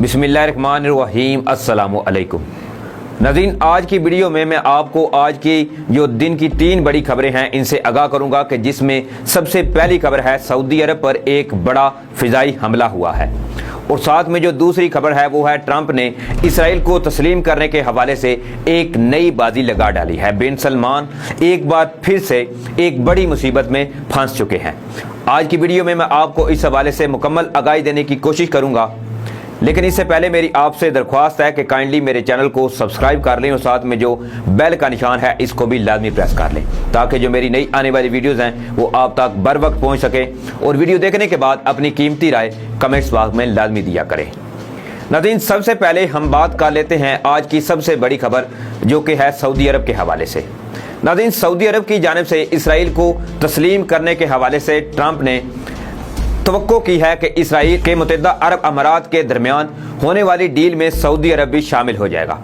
बिस्मिल्लाहिर्रहमानिर्रहीम। अस्सलामु अलैकुम नाज़रीन, आज की वीडियो में मैं आपको आज की जो दिन की 3 बड़ी खबरें हैं इनसे आगाह करूंगा कि जिसमें सबसे पहली खबर है सऊदी अरब पर एक बड़ा फ़िज़ाई हमला हुआ है, और साथ में जो दूसरी खबर है वो है ट्रंप ने इसराइल को तस्लीम करने के हवाले से एक नई बाजी लगा डाली है। बिन सलमान एक बार फिर से एक बड़ी मुसीबत में फंस चुके हैं। आज की वीडियो में मैं आपको इस हवाले से मुकम्मल आगाही देने की कोशिश करूंगा, लेकिन इससे पहले मेरी आपसे दरख्वास्त है कि काइंडली मेरे चैनल को सब्सक्राइब कर लें और साथ में जो बेल का निशान है इसको भी लाजमी प्रेस कर लें, ताकि जो मेरी नई आने वाली वीडियोज़ हैं वो आप तक बर वक्त पहुँच सके। और वीडियो देखने के बाद अपनी कीमती राय कमेंट्स बॉक्स में लाजमी दिया करें। नाज़रीन, सबसे पहले हम बात कर लेते हैं आज की सबसे बड़ी खबर जो कि है सऊदी अरब के हवाले से। नाज़रीन, सऊदी अरब की जानिब से इसराइल को तस्लीम करने के हवाले से ट्रंप ने तवक्को की है कि इसराइल के मुत्तहिदा अरब अमारात के दरमियान होने वाली डील में सऊदी अरब भी शामिल हो जाएगा।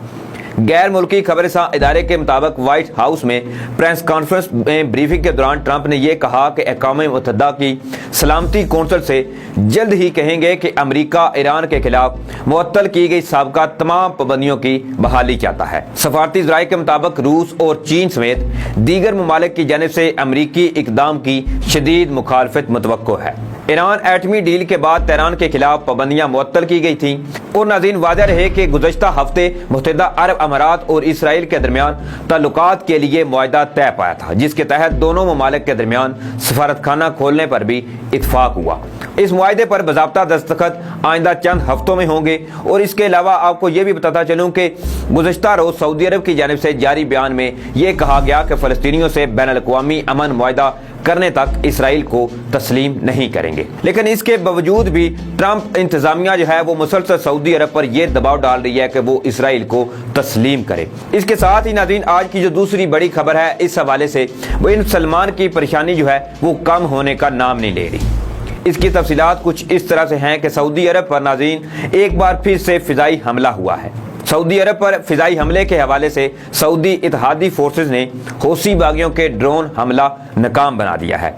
गैर मुल्की खबरसां इदारे के मुताबिक व्हाइट हाउस में प्रेस कॉन्फ्रेंस में ब्रीफिंग के दौरान ट्रंप ने यह कहा कि अक़वाम मुत्तहिदा की सलामती कौंसल से जल्द ही कहेंगे कि अमेरिका ईरान के खिलाफ मुअत्तल की गई साबका तमाम पाबंदियों की बहाली चाहता है। सफारती ज़राए के मुताबिक रूस और चीन समेत दीगर ममालिक की जानिब से अमरीकी इक़दाम की शदीद मुखालफत मुतवक्को है। ईरान एटमी डील के बाद तेहरान के खिलाफ पाबंदियां मुअत्तल की गई थीं, और नाज़रीन वाज़ेह रहे कि गुज़श्ता हफ्ते मुत्तहिदा अरब अमारात और इसराइल के दरमियान ताल्लुकात के लिए मुआहदा तय पाया था, जिसके तहत दोनों ममालिक के दरमियान सफारतखाना खोलने पर भी इत्फाक हुआ। इस मुआहदे पर बाज़ाब्ता दस्तखत आइंदा चंद हफ्तों में होंगे। और इसके अलावा आपको ये भी बताता चलूँ कि गुज़श्ता रोज़ सऊदी अरब की जानिब से जारी बयान में यह कहा गया कि फ़लस्तीनियों से बैनुल-अक़वामी अमन मुआहदा करने तक इसराइल को तस्लीम नहीं करेंगे। लेकिन इसके बावजूद भी ट्रंप इंतजामिया जो है वो मुसलसल सऊदी अरब पर यह दबाव डाल रही है कि वो इसराइल को तस्लीम करे। इसके साथ ही नाज़रीन, आज की जो दूसरी बड़ी खबर है इस हवाले से वो इन सलमान की परेशानी जो है वो कम होने का नाम नहीं ले रही। इसकी तफसीलात कुछ इस तरह से हैं कि सऊदी अरब पर नाज़रीन एक बार फिर से फ़िज़ाई हमला हुआ है। सऊदी अरब पर फ़िज़ाई हमले के हवाले से सऊदी इत्तेहादी फोर्सेस ने हौसी बागियों के ड्रोन हमला नाकाम बना दिया है,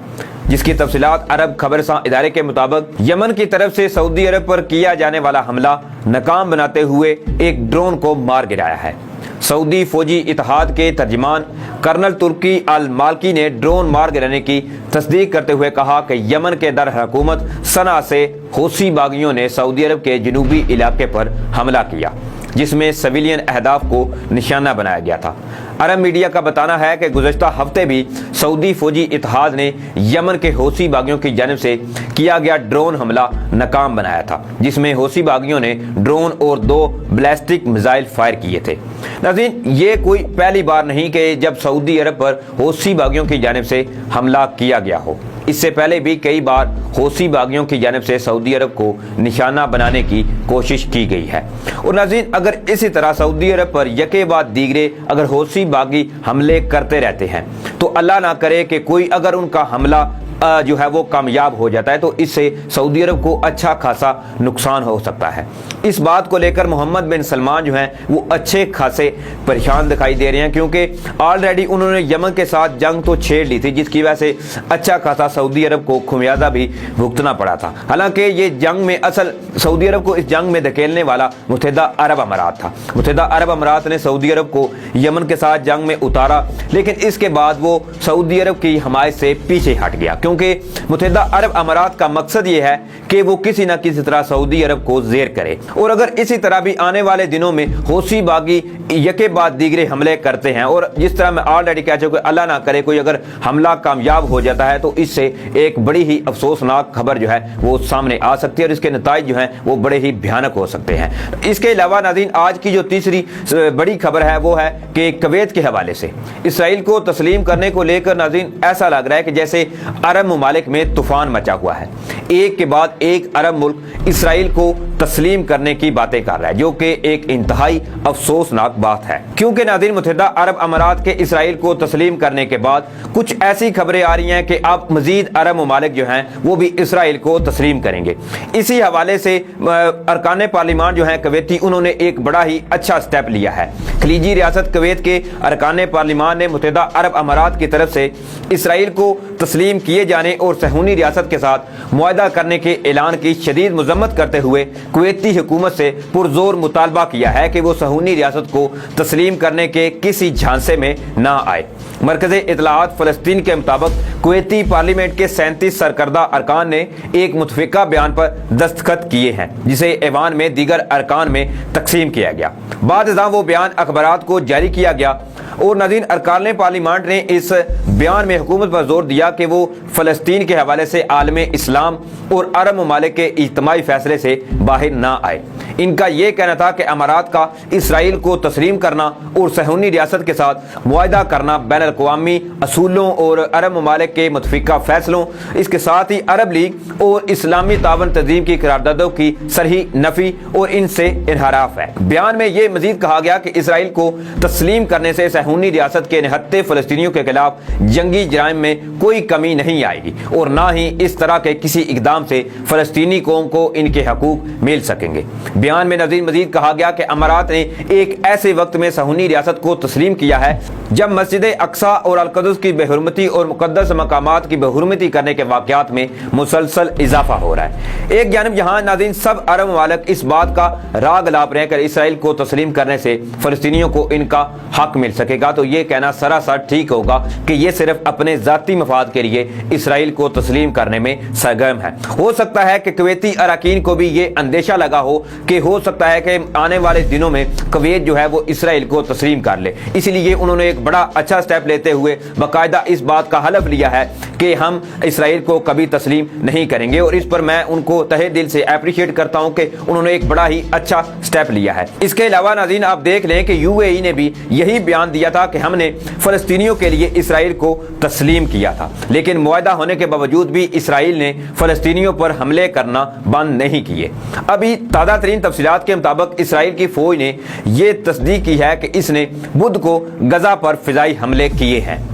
जिसकी तफसीलात अरब खबरसां इदारे के मुताबिक यमन की तरफ से सऊदी अरब पर किया जाने वाला हमला नाकाम बनाते हुए एक ड्रोन को मार गिराया है। सऊदी फौजी इत्तेहाद के तर्जमान कर्नल तुर्की अल मालकी ने ड्रोन मार गिराने की तस्दीक करते हुए कहा कि यमन के दर हुकूमत सना से हौसी बागियों ने सऊदी अरब के जनूबी इलाके पर हमला किया, जिसमें सिविलियन अहदाफ को निशाना बनाया गया था। अरब मीडिया का बताना है कि गुज़श्ता हफ्ते भी सऊदी फौजी इत्तेहाद ने यमन के हौसी बागियों की जानिब से किया गया ड्रोन हमला नाकाम बनाया था, जिसमें हौसी बागियों ने ड्रोन और 2 बैलिस्टिक मिसाइल फायर किए थे। नाज़रीन, ये कोई पहली बार नहीं कि जब सऊदी अरब पर हौसी बागियों की जानिब से हमला किया गया हो। इससे पहले भी कई बार हौसी बागियों की जानिब से सऊदी अरब को निशाना बनाने की कोशिश की गई है। और नाज़रीन, अगर इसी तरह सऊदी अरब पर यके बाद दीगरे अगर हौसी बागी हमले करते रहते हैं तो अल्लाह ना करे कि कोई अगर उनका हमला जो है वो कामयाब हो जाता है तो इससे सऊदी अरब को अच्छा खासा नुकसान हो सकता है। इस बात को लेकर मोहम्मद बिन सलमान जो हैं वो अच्छे खासे परेशान दिखाई दे रहे हैं, क्योंकि ऑलरेडी उन्होंने यमन के साथ जंग तो छेड़ ली थी, जिसकी वजह से अच्छा खासा सऊदी अरब को खुमियाजा भी भुगतना पड़ा था। हालांकि ये जंग में असल सऊदी अरब को इस जंग में धकेलने वाला मुत्तहिदा अरब अमारात था। मुत्तहिदा अरब अमारात ने सऊदी अरब को यमन के साथ जंग में उतारा, लेकिन इसके बाद वो सऊदी अरब की हमायत से पीछे हट गया, क्योंकि मुत्तहिदा अरब अमारात का मकसद ये है कि वो किसी न किसी तरह सऊदी अरब को ज़ेर करे। और अगर इसी तरह भी आने वाले दिनों में हौसी बागी यके बाद दीगरे हमले करते हैं, और जिस तरह मैं ऑलरेडी कह चुका अल्लाह ना करे कोई अगर हमला कामयाब हो जाता है तो इससे एक बड़ी ही अफसोसनाक खबर जो है वो सामने आ सकती है, और इसके नतीजे जो हैं वो बड़े ही भयानक हो सकते हैं। इसके अलावा नाज़रीन, आज की जो तीसरी बड़ी खबर है वो है कि कुवैत के हवाले से इसराइल को तस्लीम करने को लेकर नाज़रीन ऐसा लग रहा है कि जैसे अरब ममालिक में तूफान मचा हुआ है। एक के बाद एक अरब मुल्क इसराइल को तस्लीम करने की बातें कर रहा है, जो कि एक इंतहाई अफसोसनाक बात है, क्योंकि नाज़रीन मुत्तहिदा अरब अमारात के इसराइल को तस्लीम करने के बाद कुछ ऐसी खबरें आ रही हैं कि अब मजीद अरब ममालिक जो हैं वो भी इसराइल को तस्लीम करेंगे। इसी हवाले से अरकान पार्लिमान जो हैं कुवैती, उन्होंने एक बड़ा ही अच्छा स्टेप लिया है। खलीजी रियासत कुवैत के अरकान पार्लिमान ने मुत्तहिदा अरब अमारात की तरफ से इसराइल को तस्लीम किए जाने और सहूनी रियासत के साथ मुआहदा करने के ऐलान की शदीद मजम्मत करते हुए कुवैती हुकूमत से पुरजोर मुतालबा किया है कि वो सहूनी रियासत को तस्लीम करने के किसी झांसे में ना आए। मरकज़े इत्तलाआत फ़लस्तीन के मुताबिक कुवैती पार्लियामेंट के 37 सरकर्दा अरकान ने एक मुतफ़िका बयान पर दस्तखत किए हैं, जिसे ऐवान में दीगर अरकान में तकसीम किया गया। बाद वो बयान अखबारात को जारी किया गया और नाज़रीन, अरकान पार्लियामेंट ने इस बयान में हुकूमत पर जोर दिया कि वो फ़लस्तीन के हवाले से आलम इस्लाम और अरब ममालिक के इज्तिमाई फैसले से बाहर ना आए। इनका ये कहना था कि अमारात का इसराइल को तस्लीम करना और सहूनी रियासत के साथ मुआहदा करना बैन अल-अक़वामी असूलों और अरब ममालिक के मुतफ़िका फैसलों, इसके साथ ही अरब लीग और इस्लामी तावन तंजीम की करारदादों की सरही नफ़ी और इनसे इनहराफ है। बयान में ये मजीद कहा गया कि इसराइल को तस्लीम करने से सहूनी रियासत के निहत्ते फ़लस्तीनियों के खिलाफ जंगी जराइम में कोई कमी नहीं आएगी और ना ही इस तरह के किसी इकदाम से फ़लस्तीनी कौम को इनके हकूक मिल सकेंगे। बयान में नज़ीर मजीद कहा गया कि अमारात ने एक ऐसे वक्त में सहूनी रियासत को तस्लीम किया है जब मस्जिद अक्सा और अल-कुद्स की बेहुरमती और मुक़द्दस मकामात की बेहुरमती करने के वाक़यात में मुसलसल इजाफा हो रहा है। एक जानिब यहाँ नाज़रीन सब अरब ममालिक इस बात का राग लाप रहे हैं कि इसराइल को तस्लीम करने से फ़लस्तीनियों को इनका हक मिल सकेगा, तो ये कहना सरासर ठीक होगा कि ये सिर्फ अपने ज़ाती मफाद के लिए इसराइल को तस्लीम करने में सरगर्म है। हो सकता है कि कुवैती अरकान को भी ये अंदेशा लगा हो कि हो सकता है कि आने वाले दिनों में कुवैत जो है वो इसराइल को तस्लीम कर ले, इसलिए उन्होंने एक बड़ा अच्छा स्टेप लेते हुए बाकायदा इस बात का हलफ लिया है कि हम इसराइल को कभी तस्लीम नहीं करेंगे और इस पर मैं उनको तहे दिल से अप्रिशिएट करता हूं कि उन्होंने एक बड़ा ही अच्छा स्टेप लिया है। इसके अलावा नाज़रीन आप देख लें कि यूएई ने भी यही बयान दिया था कि हमने फ़लस्तीनियों के लिए इसराइल को तस्लीम किया था, लेकिन मुआहदा होने के बावजूद भी इसराइल ने फ़लस्तीनियों पर हमले करना बंद नहीं किए। अभी ताज़ा तरीन तफसीलात के मुताबिक इसराइल की फ़ौज ने यह तस्दीक की है कि इसने बुध को गजा पर फ़िज़ाई हमले किए हैं।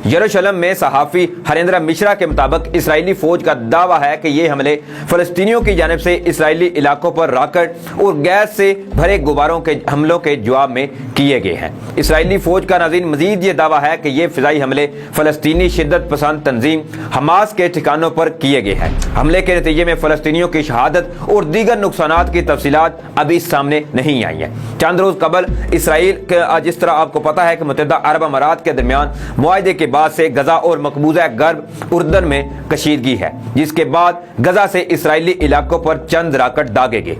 यरूशलेम में सहाफ़ी हरेंद्र मिश्रा के मुताबिक इसराइली फ़ौज का दावा है कि ये हमले फ़लस्तीनियों की जानिब से इसराइली इलाकों पर रॉकेट और गैस से भरे गुब्बारों के हमलों के जवाब में किए गए हैं। इसराइली फ़ौज का नाज़रीन मज़ीद ये दावा है कि ये फ़िज़ाई हमले फ़लस्तीनी शिद्दत पसंद तंजीम हमास के ठिकानों पर किए गए हैं। हमले के नतीजे में फ़लस्तीनियों की शहादत और दीगर नुकसानात की तफसीलात अभी सामने नहीं आई हैं। चंद रोज़ कबल इसराइल के जिस तरह आपको पता है कि मुत्तहिदा अरब अमारात के दरमियान मुआहदे के बाद से गजा और मकबूजा गर्ब उर्दन में कशीदगी है, जिसके बाद गजा से इसराइली इलाकों पर चंद रॉकेट दागे गए।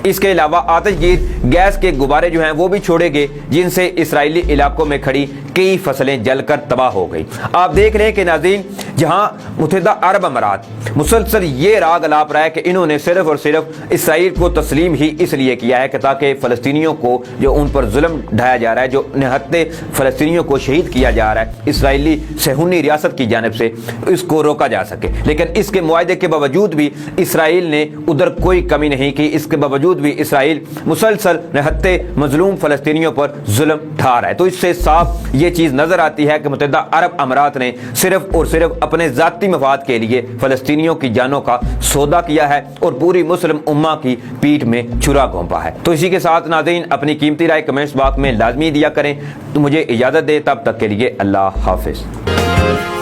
इसके अलावा आतिशगीर गैस के गुब्बारे जो हैं वो भी छोड़े गए, जिनसे इसराइली इलाकों में खड़ी कई फसलें जलकर तबाह हो गई। आप देख रहे हैं कि नाज़रीन जहां मुत्तहिदा अरब अमारात मुसलसल ये राग अलाप रहा है कि इन्होंने सिर्फ और सिर्फ इसराइल को तस्लीम ही इसलिए किया है कि ताकि फ़लस्तीनियों को जो उन पर जुल्म ढाया जा रहा है, जो निहत्ते फ़लस्तीनियों को शहीद किया जा रहा है इसराइली सहूनी रियासत की जानिब से, इसको रोका जा सके। लेकिन इसके मुआहदे के बावजूद भी इसराइल ने उधर कोई कमी नहीं की। इसके बावजूद भी इसराइल मुसलसल निहत्ते मजलूम फ़लस्तीनियों पर जुल्म ढा रहा है। तो इससे साफ ये चीज़ नज़र आती है कि मुत्तहिदा अरब अमारात ने सिर्फ और सिर्फ अपने ज़ाती मफाद के लिए फ़लस्तीनियों की जानों का सौदा किया है और पूरी मुस्लिम उम्मा की पीठ में छुरा घोंपा है। तो इसी के साथ नाज़रीन अपनी कीमती राय कमेंट्स बॉक्स में लाजमी दिया करें। तो मुझे इजाज़त दे, तब तक के लिए अल्लाह हाफिज़।